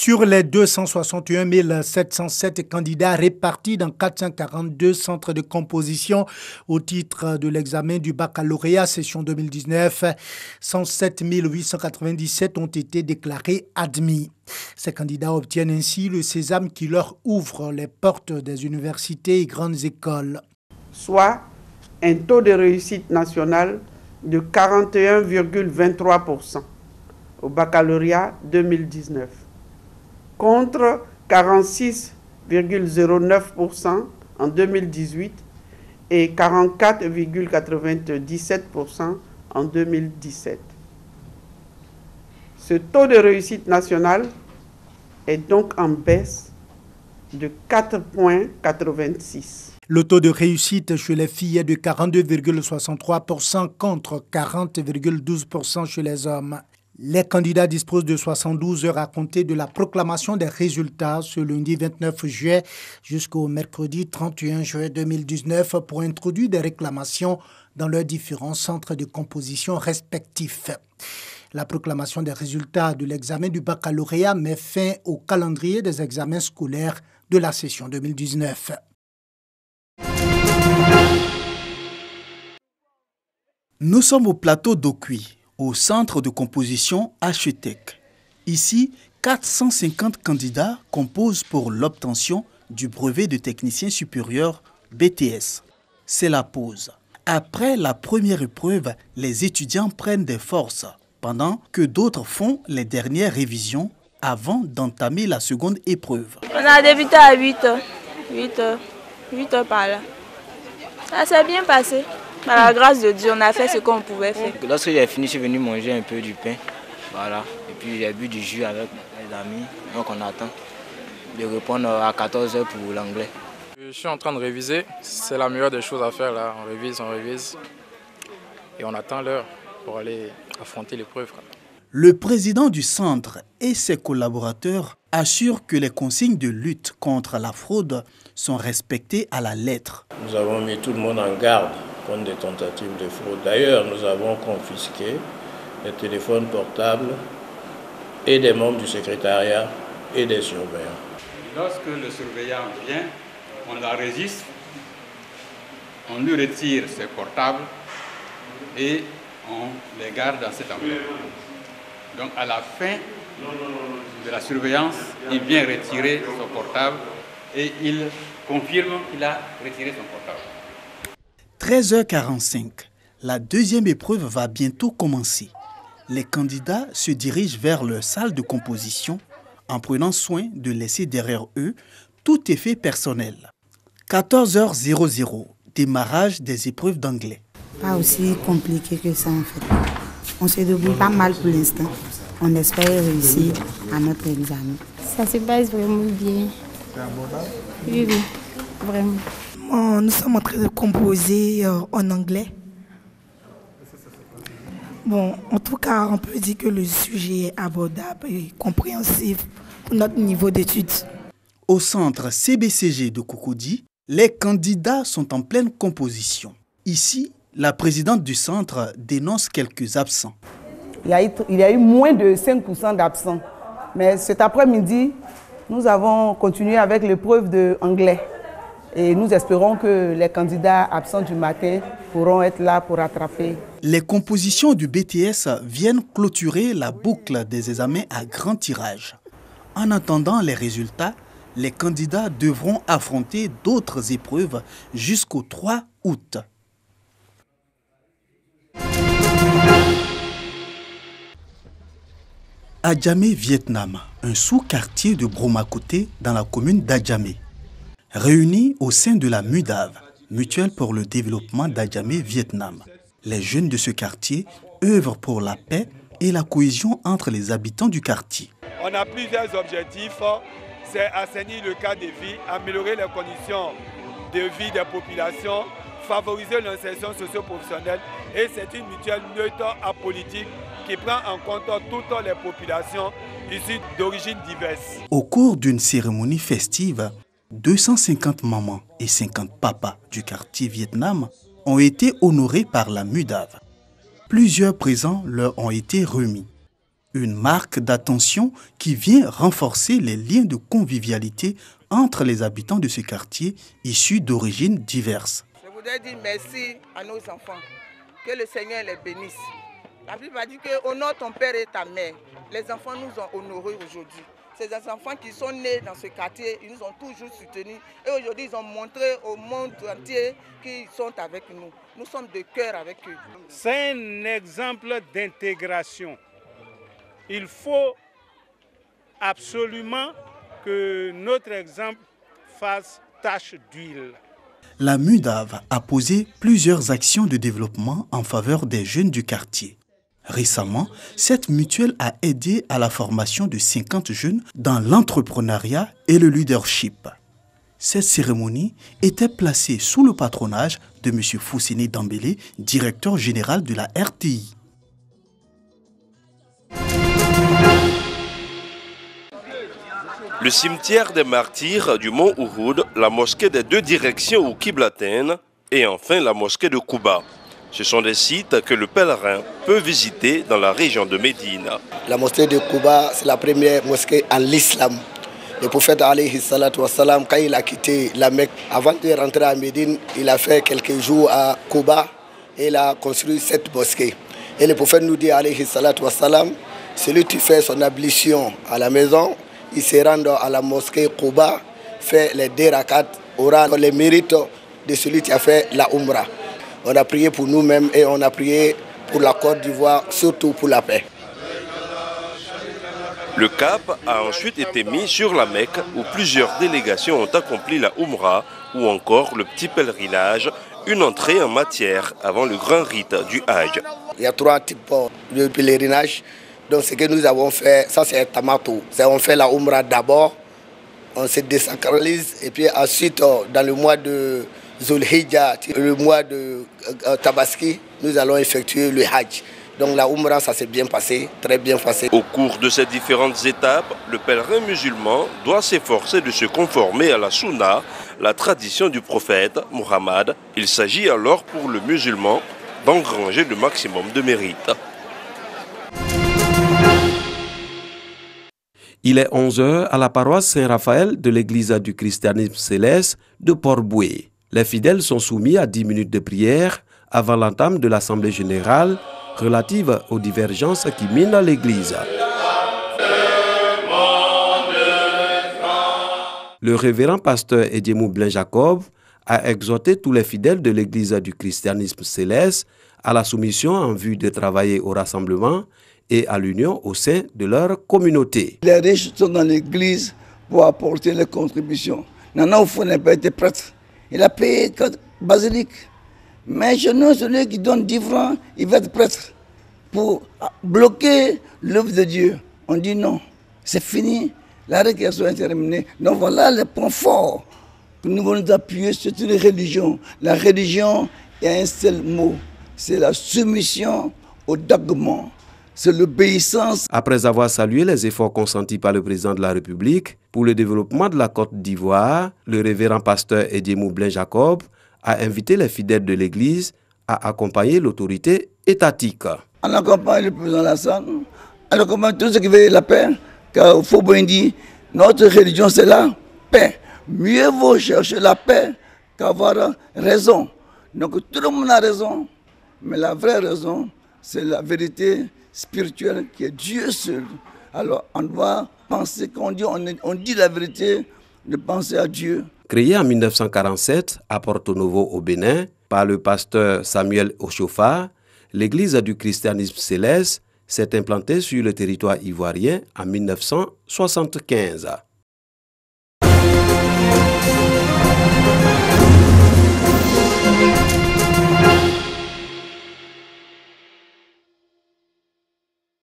Sur les 261 707 candidats répartis dans 442 centres de composition au titre de l'examen du baccalauréat session 2019, 107 897 ont été déclarés admis. Ces candidats obtiennent ainsi le sésame qui leur ouvre les portes des universités et grandes écoles. Soit un taux de réussite national de 41,23% au baccalauréat 2019. Contre 46,09% en 2018 et 44,97% en 2017. Ce taux de réussite national est donc en baisse de 4,86. Le taux de réussite chez les filles est de 42,63% contre 40,12% chez les hommes. Les candidats disposent de 72 heures à compter de la proclamation des résultats ce lundi 29 juillet jusqu'au mercredi 31 juillet 2019 pour introduire des réclamations dans leurs différents centres de composition respectifs. La proclamation des résultats de l'examen du baccalauréat met fin au calendrier des examens scolaires de la session 2019. Nous sommes au plateau d'Okui, au centre de composition HETEC. Ici, 450 candidats composent pour l'obtention du brevet de technicien supérieur BTS. C'est la pause. Après la première épreuve, les étudiants prennent des forces, pendant que d'autres font les dernières révisions avant d'entamer la seconde épreuve. On a débuté à 8 heures. 8 heures par là. Ça s'est bien passé. Par la grâce de Dieu, on a fait ce qu'on pouvait faire. Lorsque j'ai fini, je suis venu manger un peu du pain. Voilà. Et puis j'ai bu du jus avec mes amis. Donc on attend de répondre à 14 h pour l'anglais. Je suis en train de réviser. C'est la meilleure des choses à faire là. On révise. Et on attend l'heure pour aller affronter l'épreuve. Le président du centre et ses collaborateurs assurent que les consignes de lutte contre la fraude sont respectées à la lettre. Nous avons mis tout le monde en garde contre des tentatives de fraude. D'ailleurs, nous avons confisqué les téléphones portables et des membres du secrétariat et des surveillants. Lorsque le surveillant vient, on la résiste, on lui retire ses portables et on les garde dans cette enveloppe. Donc à la fin de la surveillance, il vient retirer son portable et il confirme qu'il a retiré son portable. 13h45, la deuxième épreuve va bientôt commencer. Les candidats se dirigent vers leur salle de composition en prenant soin de laisser derrière eux tout effet personnel. 14h00, démarrage des épreuves d'anglais. Pas aussi compliqué que ça en fait. On se débrouille pas mal pour l'instant. On espère réussir à notre examen. Ça se passe vraiment bien. C'est abordable? Oui, vraiment. Nous sommes en train de composer en anglais. Bon, en tout cas, on peut dire que le sujet est abordable et compréhensif pour notre niveau d'études. Au centre CBCG de Cocody, les candidats sont en pleine composition. Ici, la présidente du centre dénonce quelques absents. Il y a eu moins de 5% d'absents. Mais cet après-midi, nous avons continué avec l'épreuve d'anglais. Et nous espérons que les candidats absents du matin pourront être là pour rattraper. Les compositions du BTS viennent clôturer la boucle des examens à grand tirage. En attendant les résultats, les candidats devront affronter d'autres épreuves jusqu'au 3 août. Adjamé, Vietnam, un sous-quartier de Bromacoté dans la commune d'Adjamé. Réunis au sein de la MUDAV, Mutuelle pour le développement d'Adjamé, Vietnam, les jeunes de ce quartier œuvrent pour la paix et la cohésion entre les habitants du quartier. On a plusieurs objectifs, c'est assainir le cadre de vie, améliorer les conditions de vie des populations, favoriser l'insertion socio-professionnelle et c'est une mutuelle neutre apolitique qui prend en compte toutes les populations issues d'origines diverses. Au cours d'une cérémonie festive, 250 mamans et 50 papas du quartier Vietnam ont été honorés par la MUDAV. Plusieurs présents leur ont été remis. Une marque d'attention qui vient renforcer les liens de convivialité entre les habitants de ce quartier issus d'origines diverses. Je voudrais dire merci à nos enfants, que le Seigneur les bénisse. La Bible a dit que honore ton père et ta mère. Les enfants nous ont honorés aujourd'hui. Ces enfants qui sont nés dans ce quartier, ils nous ont toujours soutenus. Et aujourd'hui, ils ont montré au monde entier qu'ils sont avec nous. Nous sommes de cœur avec eux. C'est un exemple d'intégration. Il faut absolument que notre exemple fasse tache d'huile. La MUDAV a posé plusieurs actions de développement en faveur des jeunes du quartier. Récemment, cette mutuelle a aidé à la formation de 50 jeunes dans l'entrepreneuriat et le leadership. Cette cérémonie était placée sous le patronage de M. Foussini Dambélé, directeur général de la RTI. Le cimetière des martyrs du Mont Uhud, la mosquée des deux directions ou Qiblatain et enfin la mosquée de Kouba. Ce sont des sites que le pèlerin peut visiter dans la région de Médine. La mosquée de Kouba, c'est la première mosquée en l'islam. Le prophète alayhi salatu wassalam, quand il a quitté la Mecque, avant de rentrer à Médine, il a fait quelques jours à Kouba et il a construit cette mosquée. Et le prophète nous dit alayhi salatu wassalam, celui qui fait son ablution à la maison, il se rend à la mosquée Kouba, fait les 2 rakats, aura les mérites de celui qui a fait la Umrah. On a prié pour nous-mêmes et on a prié pour la Côte d'Ivoire, surtout pour la paix. Le cap a ensuite été mis sur la Mecque où plusieurs délégations ont accompli la Umrah ou encore le petit pèlerinage, une entrée en matière avant le grand rite du Hajj. Il y a 3 types de pèlerinage. Donc ce que nous avons fait, ça c'est un tamato. On fait la Umrah d'abord, on se désacralise et puis ensuite dans le mois de Zulhijjah, le mois de Tabaski, nous allons effectuer le Hajj. Donc la Umrah, ça s'est bien passé, très bien passé. Au cours de ces différentes étapes, le pèlerin musulman doit s'efforcer de se conformer à la Sunna, la tradition du prophète Muhammad. Il s'agit alors pour le musulman d'engranger le maximum de mérite. Il est 11h à la paroisse Saint-Raphaël de l'église du christianisme céleste de Port-Boué. Les fidèles sont soumis à 10 minutes de prière avant l'entame de l'Assemblée générale relative aux divergences qui minent l'église. Le révérend pasteur Edjemou Blain Jacob a exhorté tous les fidèles de l'église du christianisme céleste à la soumission en vue de travailler au rassemblement et à l'union au sein de leur communauté. Les riches sont dans l'église pour apporter les contributions. Nana Oufou n'a pas été prêtre. Il a payé 4 basiliques. Mais chez nous, celui qui donne 10 francs, il va être prêtre. Pour bloquer l'œuvre de Dieu. On dit non, c'est fini. La récréation est terminée. Donc voilà les points forts que nous voulons nous appuyer sur une religion. La religion est un seul mot. C'est la soumission au dogme. C'est l'obéissance. Après avoir salué les efforts consentis par le président de la République pour le développement de la Côte d'Ivoire, le révérend pasteur Edjemou Blain Jacob a invité les fidèles de l'Église à accompagner l'autorité étatique. On accompagne le président Lassane, on accompagne tout ce qui veut la paix, car Fauboin dit, notre religion c'est la paix. Mieux vaut chercher la paix qu'avoir raison. Donc tout le monde a raison, mais la vraie raison, c'est la vérité spirituelle qui est Dieu seul. Alors on doit penser, quand on dit la vérité, de penser à Dieu. Créé en 1947 à Porto Novo au Bénin par le pasteur Samuel Ochofa, l'église du christianisme céleste s'est implantée sur le territoire ivoirien en 1975.